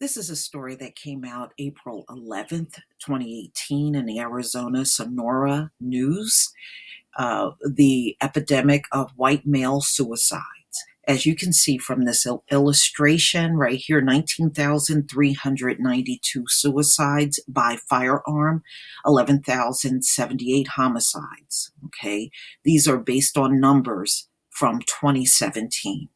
This is a story that came out April 11th, 2018 in the Arizona Sonora News, the epidemic of white male suicides. As you can see from this illustration right here, 19,392 suicides by firearm, 11,078 homicides. Okay, these are based on numbers from 2017.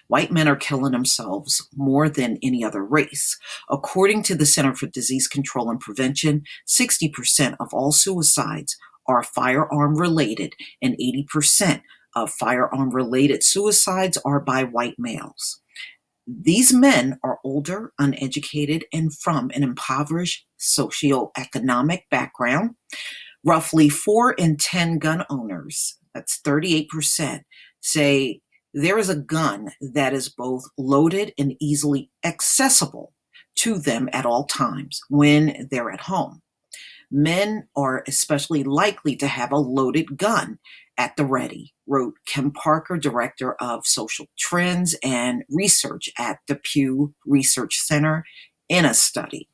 White men are killing themselves more than any other race. According to the Center for Disease Control and Prevention, 60% of all suicides are firearm related, and 80% of firearm related suicides are by white males. These men are older, uneducated, and from an impoverished socioeconomic background. Roughly 4 in 10 gun owners, that's 38%, say there is a gun that is both loaded and easily accessible to them at all times when they're at home. Men are especially likely to have a loaded gun at the ready, wrote Kim Parker, director of social trends and research at the Pew Research Center, in a study.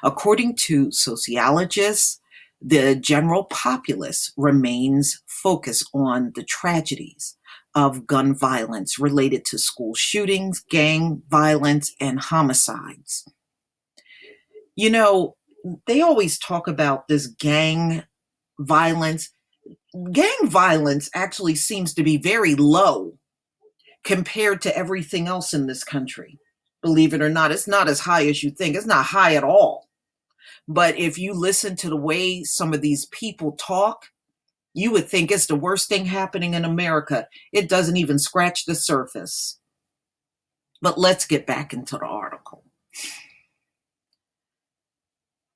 According to sociologists, the general populace remains focused on the tragedies of gun violence related to school shootings, gang violence, and homicides. You know, they always talk about this gang violence. Gang violence actually seems to be very low compared to everything else in this country. Believe it or not, it's not as high as you think. It's not high at all. But if you listen to the way some of these people talk, you would think it's the worst thing happening in America. It doesn't even scratch the surface. But let's get back into the article.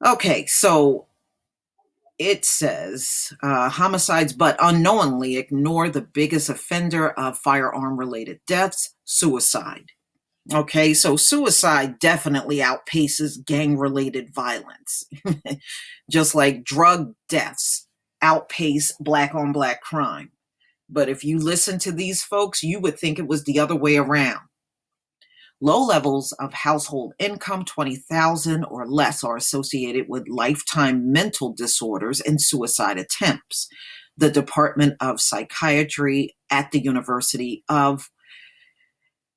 Okay, so it says homicides, but unknowingly ignore the biggest offender of firearm related deaths, suicide. Okay, so suicide definitely outpaces gang related violence, just like drug deaths outpace black on black crime. But if you listen to these folks, you would think it was the other way around. Low levels of household income, 20,000 or less, are associated with lifetime mental disorders and suicide attempts. The Department of Psychiatry at the University of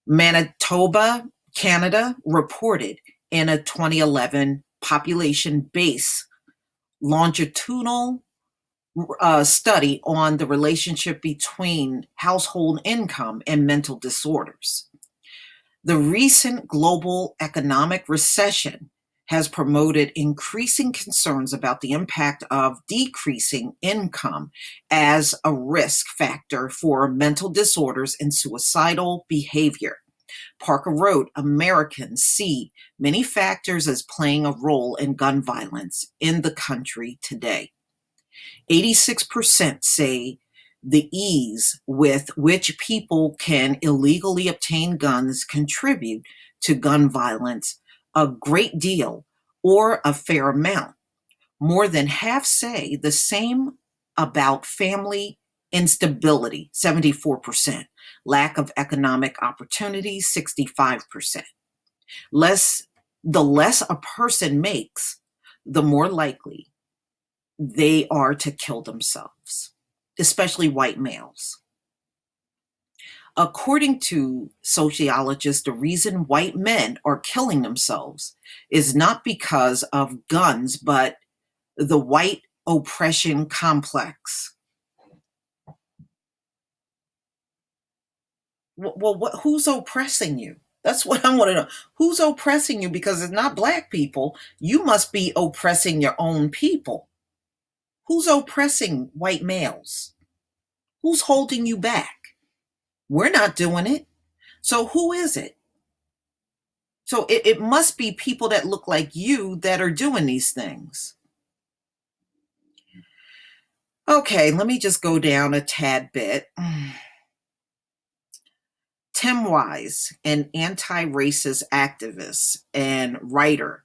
Manitoba, Canada, reported in a 2011 population-based longitudinal study on the relationship between household income and mental disorders. The recent global economic recession has promoted increasing concerns about the impact of decreasing income as a risk factor for mental disorders and suicidal behavior. Parker wrote, Americans see many factors as playing a role in gun violence in the country today. 86% say the ease with which people can illegally obtain guns contribute to gun violence a great deal or a fair amount. More than half say the same about family instability, 74%, lack of economic opportunity, 65%. The less a person makes, the more likely they are to kill themselves, especially white males. According to sociologists, the reason white men are killing themselves is not because of guns, but the white oppression complex. Well, who's oppressing you? That's what I want to know. Who's oppressing you? Because it's not black people. You must be oppressing your own people. Who's oppressing white males? Who's holding you back? We're not doing it. So who is it? So it must be people that look like you that are doing these things. Okay, let me just go down a tad bit. Tim Wise, an anti-racist activist and writer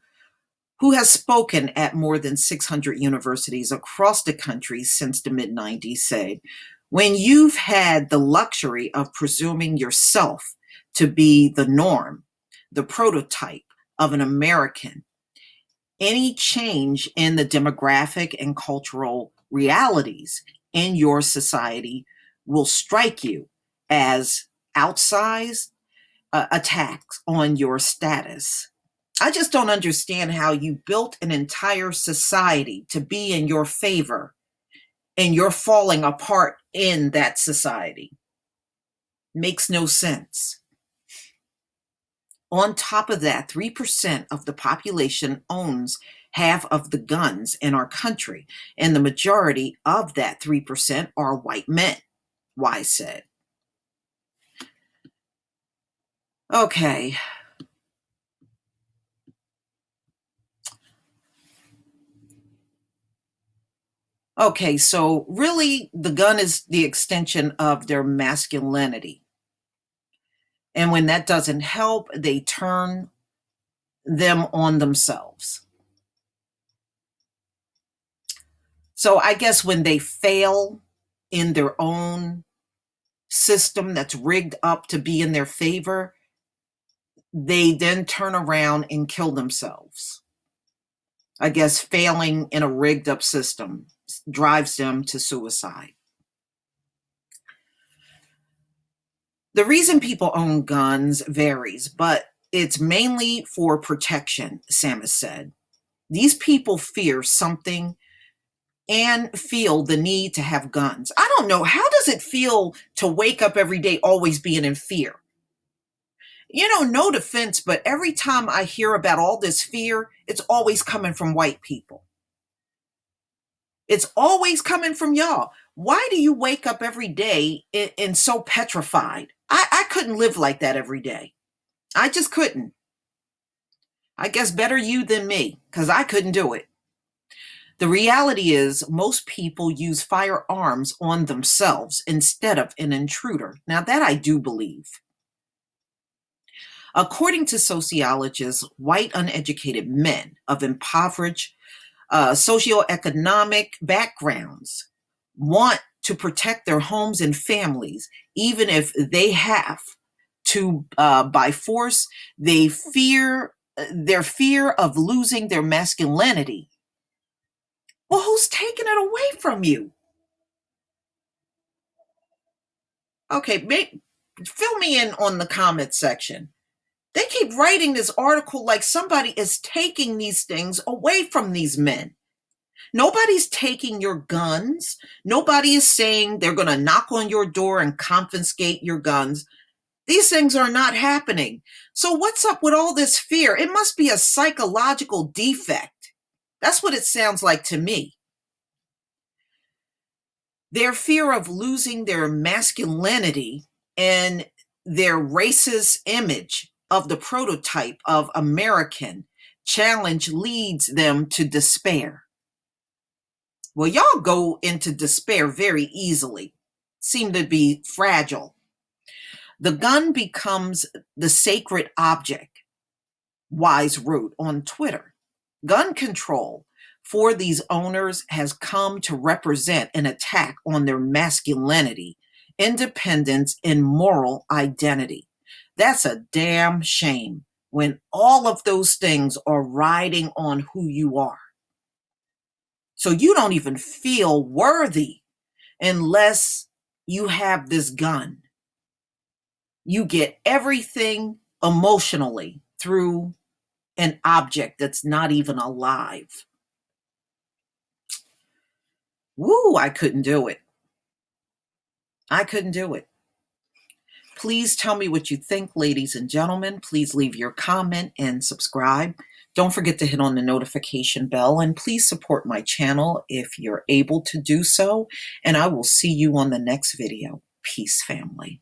who has spoken at more than 600 universities across the country since the mid-90s, said, when you've had the luxury of presuming yourself to be the norm, the prototype, of an American, any change in the demographic and cultural realities in your society will strike you as outsized attacks on your status. I just don't understand how you built an entire society to be in your favor and you're falling apart in that society. Makes no sense. On top of that, 3% of the population owns half of the guns in our country, and the majority of that 3% are white men, Wise said. Okay. Okay, so really the gun is the extension of their masculinity. And when that doesn't help, they turn them on themselves. So I guess when they fail in their own system that's rigged up to be in their favor, they then turn around and kill themselves. I guess failing in a rigged up system drives them to suicide. The reason people own guns varies, but it's mainly for protection, Samus said. These people fear something and feel the need to have guns. I don't know. How does it feel to wake up every day always being in fear? No defense, but every time I hear about all this fear, it's always coming from white people. It's always coming from y'all. Why do you wake up every day and so petrified? I couldn't live like that every day. I just couldn't. I guess better you than me, because I couldn't do it. The reality is most people use firearms on themselves instead of an intruder. Now that I do believe. According to sociologists, white uneducated men of impoverished socioeconomic backgrounds want to protect their homes and families, even if they have to by force. They fear their fear of losing their masculinity. Well, who's taking it away from you? Okay, fill me in on the comment section. They keep writing this article like somebody is taking these things away from these men. Nobody's taking your guns. Nobody is saying they're going to knock on your door and confiscate your guns. These things are not happening. So what's up with all this fear? It must be a psychological defect. That's what it sounds like to me. Their fear of losing their masculinity and their racist image of the prototype of American challenge leads them to despair. Well, y'all go into despair very easily, seem to be fragile. The gun becomes the sacred object, Wise wrote on Twitter. Gun control for these owners has come to represent an attack on their masculinity, independence, and moral identity. That's a damn shame when all of those things are riding on who you are. So you don't even feel worthy unless you have this gun. You get everything emotionally through an object that's not even alive. Woo, I couldn't do it. I couldn't do it. Please tell me what you think, ladies and gentlemen. Please leave your comment and subscribe. Don't forget to hit on the notification bell, and please support my channel if you're able to do so. And I will see you on the next video. Peace, family.